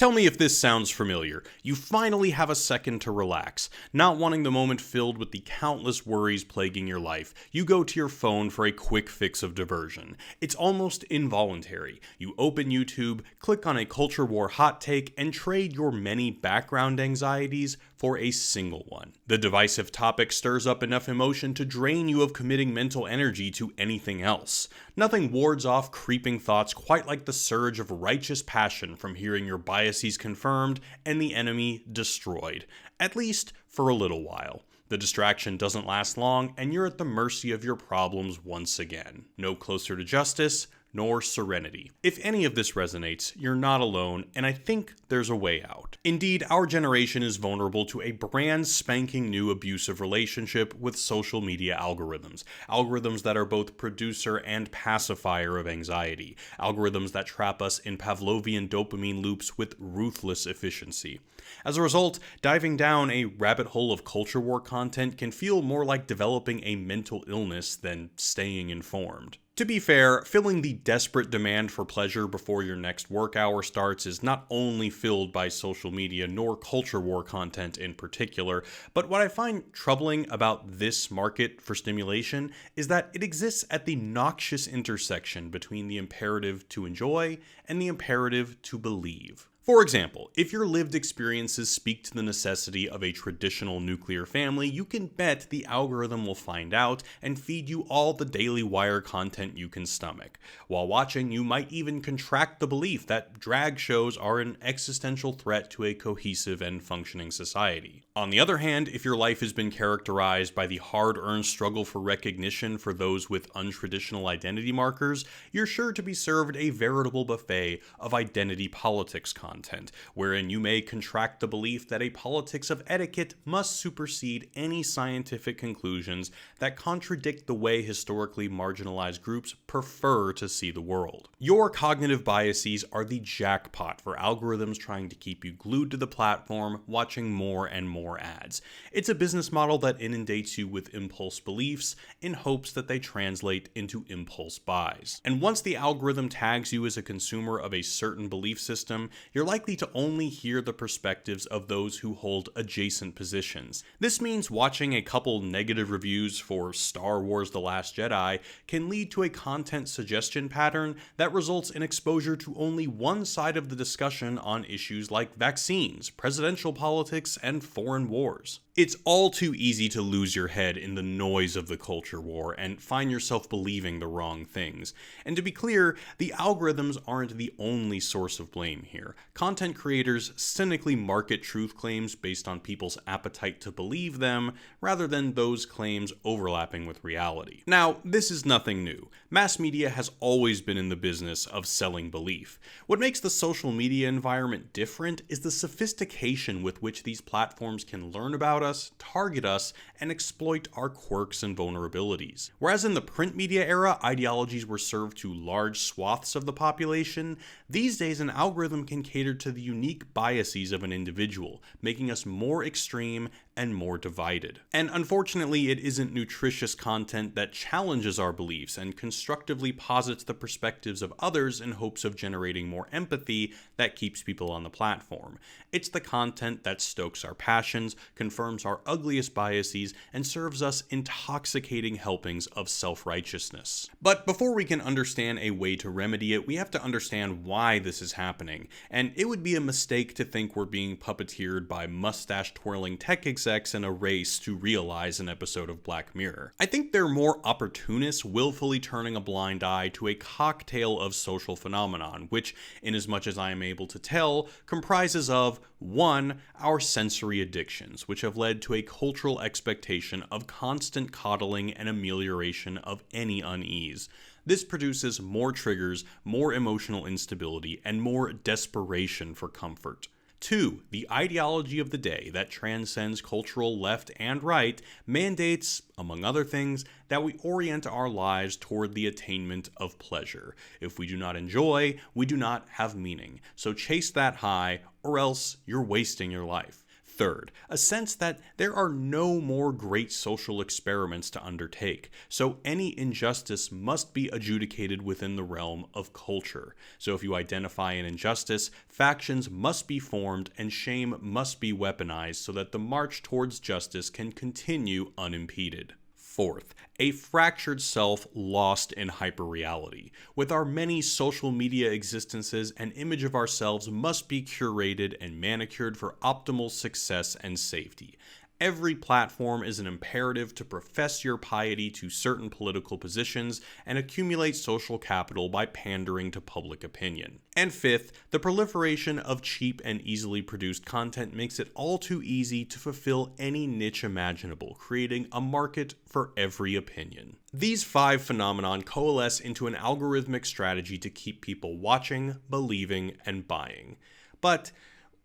Tell me if this sounds familiar. You finally have a second to relax. Not wanting the moment filled with the countless worries plaguing your life, you go to your phone for a quick fix of diversion. It's almost involuntary. You open YouTube, click on a culture war hot take, and trade your many background anxieties for a single one. The divisive topic stirs up enough emotion to drain you of committing mental energy to anything else. Nothing wards off creeping thoughts quite like the surge of righteous passion from hearing your biases confirmed and the enemy destroyed, at least for a little while. The distraction doesn't last long, and you're at the mercy of your problems once again. No closer to justice, nor serenity. If any of this resonates, you're not alone, and I think there's a way out. Indeed, our generation is vulnerable to a brand spanking new abusive relationship with social media algorithms. Algorithms that are both producer and pacifier of anxiety. Algorithms that trap us in Pavlovian dopamine loops with ruthless efficiency. As a result, diving down a rabbit hole of culture war content can feel more like developing a mental illness than staying informed. To be fair, filling the desperate demand for pleasure before your next work hour starts is not only filled by social media nor culture war content in particular, but what I find troubling about this market for stimulation is that it exists at the noxious intersection between the imperative to enjoy and the imperative to believe. For example, if your lived experiences speak to the necessity of a traditional nuclear family, you can bet the algorithm will find out and feed you all the Daily Wire content you can stomach. While watching, you might even contract the belief that drag shows are an existential threat to a cohesive and functioning society. On the other hand, if your life has been characterized by the hard-earned struggle for recognition for those with untraditional identity markers, you're sure to be served a veritable buffet of identity politics content, wherein you may contract the belief that a politics of etiquette must supersede any scientific conclusions that contradict the way historically marginalized groups prefer to see the world. Your cognitive biases are the jackpot for algorithms trying to keep you glued to the platform, watching more and more ads. It's a business model that inundates you with impulse beliefs in hopes that they translate into impulse buys. And once the algorithm tags you as a consumer of a certain belief system, you're likely to only hear the perspectives of those who hold adjacent positions. This means watching a couple negative reviews for Star Wars: The Last Jedi can lead to a content suggestion pattern that results in exposure to only one side of the discussion on issues like vaccines, presidential politics, and foreign wars. It's all too easy to lose your head in the noise of the culture war and find yourself believing the wrong things. And to be clear, the algorithms aren't the only source of blame here. Content creators cynically market truth claims based on people's appetite to believe them, rather than those claims overlapping with reality. Now, this is nothing new. Mass media has always been in the business of selling belief. What makes the social media environment different is the sophistication with which these platforms can learn about us, target us, and exploit our quirks and vulnerabilities. Whereas in the print media era, ideologies were served to large swaths of the population, these days an algorithm can cater to the unique biases of an individual, making us more extreme and more divided. And unfortunately, it isn't nutritious content that challenges our beliefs and constructively posits the perspectives of others in hopes of generating more empathy that keeps people on the platform. It's the content that stokes our passions, confirms our ugliest biases, and serves us intoxicating helpings of self-righteousness. But before we can understand a way to remedy it, we have to understand why this is happening. And it would be a mistake to think we're being puppeteered by mustache-twirling tech execs in a race to realize an episode of Black Mirror. I think they're more opportunists willfully turning a blind eye to a cocktail of social phenomenon, which, inasmuch as I am able to tell, comprises of 1. Our sensory addictions, which have led to a cultural expectation of constant coddling and amelioration of any unease. This produces more triggers, more emotional instability, and more desperation for comfort. 2. The ideology of the day that transcends cultural left and right mandates, among other things, that we orient our lives toward the attainment of pleasure. If we do not enjoy, we do not have meaning. So chase that high, or else you're wasting your life. Third, a sense that there are no more great social experiments to undertake, so any injustice must be adjudicated within the realm of culture. So if you identify an injustice, factions must be formed and shame must be weaponized so that the march towards justice can continue unimpeded. Fourth, a fractured self lost in hyperreality. With our many social media existences, an image of ourselves must be curated and manicured for optimal success and safety. Every platform is an imperative to profess your piety to certain political positions and accumulate social capital by pandering to public opinion. And fifth, the proliferation of cheap and easily produced content makes it all too easy to fulfill any niche imaginable, creating a market for every opinion. These five phenomena coalesce into an algorithmic strategy to keep people watching, believing, and buying. But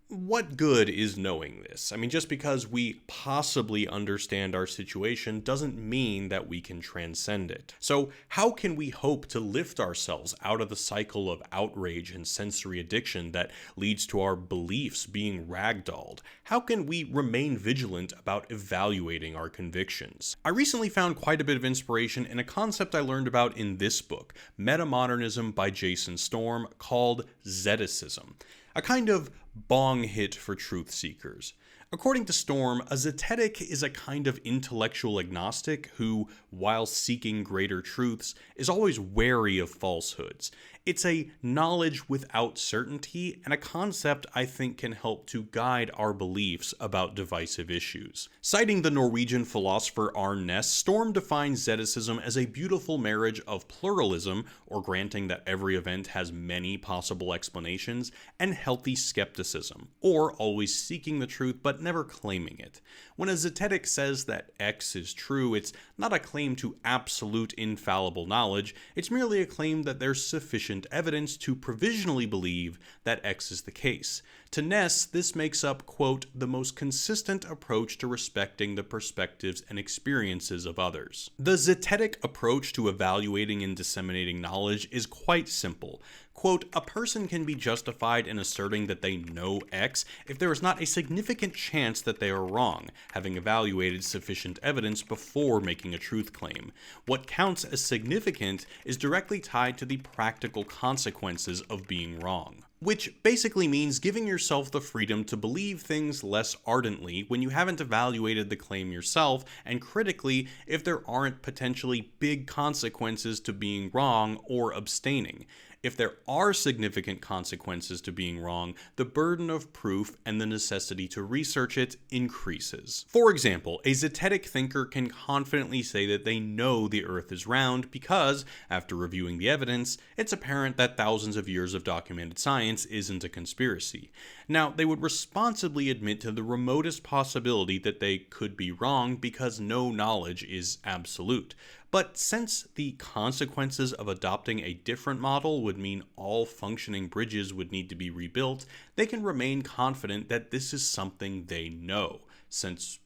what good is knowing this? I mean, just because we possibly understand our situation doesn't mean that we can transcend it. So how can we hope to lift ourselves out of the cycle of outrage and sensory addiction that leads to our beliefs being ragdolled? How can we remain vigilant about evaluating our convictions? I recently found quite a bit of inspiration in a concept I learned about in this book, Metamodernism by Jason Storm, called Zeticism. A kind of bong hit for truth seekers. According to Storm, a zetetic is a kind of intellectual agnostic who, while seeking greater truths, is always wary of falsehoods. It's a knowledge without certainty, and a concept I think can help to guide our beliefs about divisive issues. Citing the Norwegian philosopher Arne Næss, Storm defines Zeticism as a beautiful marriage of pluralism, or granting that every event has many possible explanations, and healthy skepticism, or always seeking the truth but never claiming it. When a zetetic says that X is true, it's not a claim to absolute infallible knowledge, it's merely a claim that there's sufficient evidence to provisionally believe that X is the case. To Næss, this makes up, quote, the most consistent approach to respecting the perspectives and experiences of others. The zetetic approach to evaluating and disseminating knowledge is quite simple. Quote, a person can be justified in asserting that they know X if there is not a significant chance that they are wrong, having evaluated sufficient evidence before making a truth claim. What counts as significant is directly tied to the practical consequences of being wrong. Which basically means giving yourself the freedom to believe things less ardently when you haven't evaluated the claim yourself, and critically if there aren't potentially big consequences to being wrong or abstaining. If there are significant consequences to being wrong, the burden of proof and the necessity to research it increases. For example, a zetetic thinker can confidently say that they know the Earth is round because, after reviewing the evidence, it's apparent that thousands of years of documented science isn't a conspiracy. Now, they would responsibly admit to the remotest possibility that they could be wrong because no knowledge is absolute. But since the consequences of adopting a different model would mean all functioning bridges would need to be rebuilt, they can remain confident that this is something they know, since,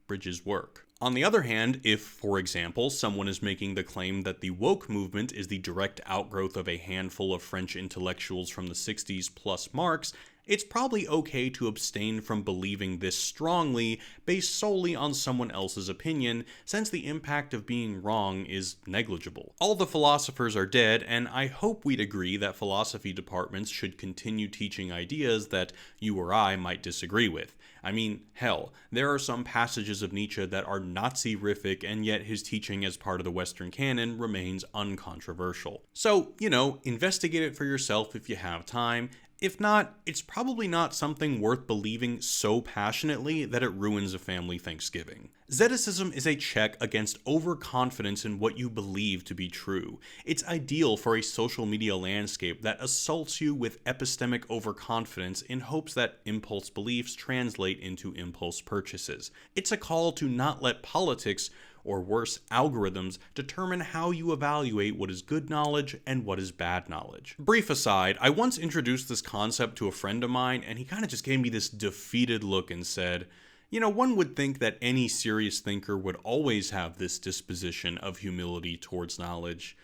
bridges work. On the other hand, if, for example, someone is making the claim that the woke movement is the direct outgrowth of a handful of French intellectuals from the 60s plus Marx, it's probably okay to abstain from believing this strongly based solely on someone else's opinion, since the impact of being wrong is negligible. All the philosophers are dead, and I hope we'd agree that philosophy departments should continue teaching ideas that you or I might disagree with. I mean, hell, there are some passages of Nietzsche that are Nazi-rific, and yet his teaching as part of the Western canon remains uncontroversial. So, investigate it for yourself if you have time. If not, it's probably not something worth believing so passionately that it ruins a family Thanksgiving. Zeticism is a check against overconfidence in what you believe to be true. It's ideal for a social media landscape that assaults you with epistemic overconfidence in hopes that impulse beliefs translate into impulse purchases. It's a call to not let politics, or worse, algorithms, determine how you evaluate what is good knowledge and what is bad knowledge. Brief aside, I once introduced this concept to a friend of mine, and he kind of just gave me this defeated look and said, one would think that any serious thinker would always have this disposition of humility towards knowledge.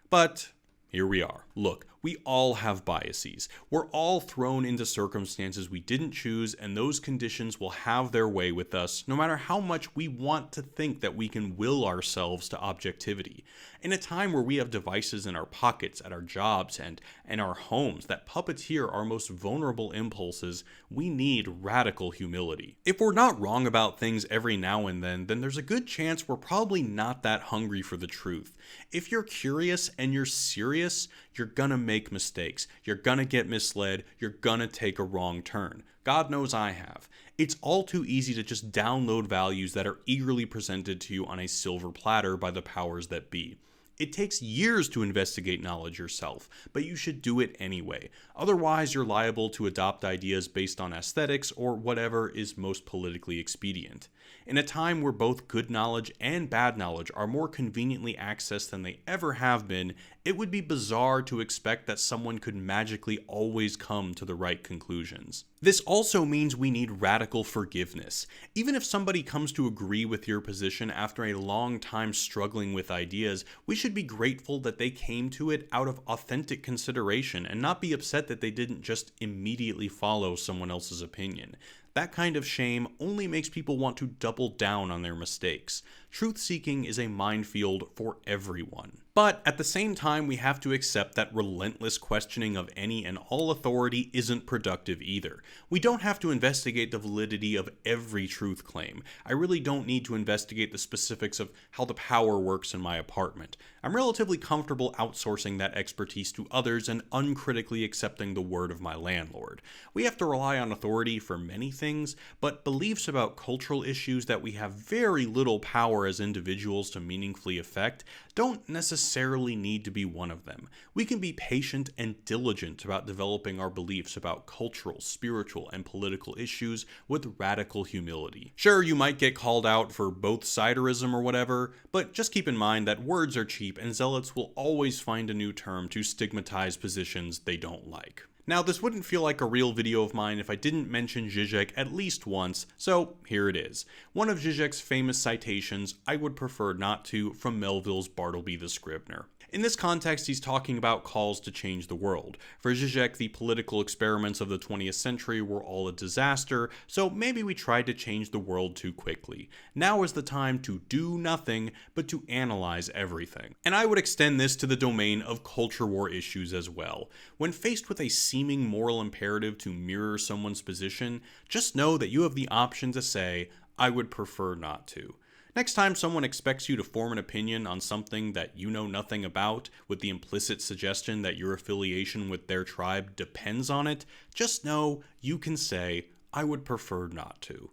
But here we are. Look, We all have biases. We're all thrown into circumstances we didn't choose, and those conditions will have their way with us, no matter how much we want to think that we can will ourselves to objectivity. In a time where we have devices in our pockets, at our jobs, and in our homes that puppeteer our most vulnerable impulses, we need radical humility. If we're not wrong about things every now and then there's a good chance we're probably not that hungry for the truth. If you're curious and you're serious, you're gonna make mistakes. You're gonna get misled. You're gonna take a wrong turn. God knows I have. It's all too easy to just download values that are eagerly presented to you on a silver platter by the powers that be. It takes years to investigate knowledge yourself, but you should do it anyway. Otherwise, you're liable to adopt ideas based on aesthetics or whatever is most politically expedient. In a time where both good knowledge and bad knowledge are more conveniently accessed than they ever have been, it would be bizarre to expect that someone could magically always come to the right conclusions. This also means we need radical forgiveness. Even if somebody comes to agree with your position after a long time struggling with ideas, we should be grateful that they came to it out of authentic consideration and not be upset that they didn't just immediately follow someone else's opinion. That kind of shame only makes people want to double down on their mistakes. Truth-seeking is a minefield for everyone. But at the same time, we have to accept that relentless questioning of any and all authority isn't productive either. We don't have to investigate the validity of every truth claim. I really don't need to investigate the specifics of how the power works in my apartment. I'm relatively comfortable outsourcing that expertise to others and uncritically accepting the word of my landlord. We have to rely on authority for many things, but beliefs about cultural issues that we have very little power as individuals to meaningfully affect don't necessarily need to be one of them. We can be patient and diligent about developing our beliefs about cultural, spiritual, and political issues with radical humility. Sure, you might get called out for both siderism or whatever, but just keep in mind that words are cheap and zealots will always find a new term to stigmatize positions they don't like. Now, this wouldn't feel like a real video of mine if I didn't mention Zizek at least once, so here it is. One of Zizek's famous citations, "I would prefer not to," from Melville's Bartleby the Scrivener. In this context, he's talking about calls to change the world. For Zizek, the political experiments of the 20th century were all a disaster, so maybe we tried to change the world too quickly. Now is the time to do nothing, but to analyze everything. And I would extend this to the domain of culture war issues as well. When faced with a seeming moral imperative to mirror someone's position, just know that you have the option to say, "I would prefer not to." Next time someone expects you to form an opinion on something that you know nothing about, with the implicit suggestion that your affiliation with their tribe depends on it, just know you can say, "I would prefer not to."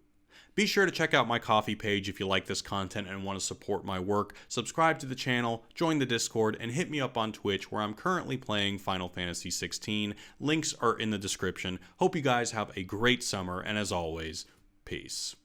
Be sure to check out my Ko-fi page if you like this content and want to support my work. Subscribe to the channel, join the Discord, and hit me up on Twitch where I'm currently playing Final Fantasy XVI. Links are in the description. Hope you guys have a great summer, and as always, peace.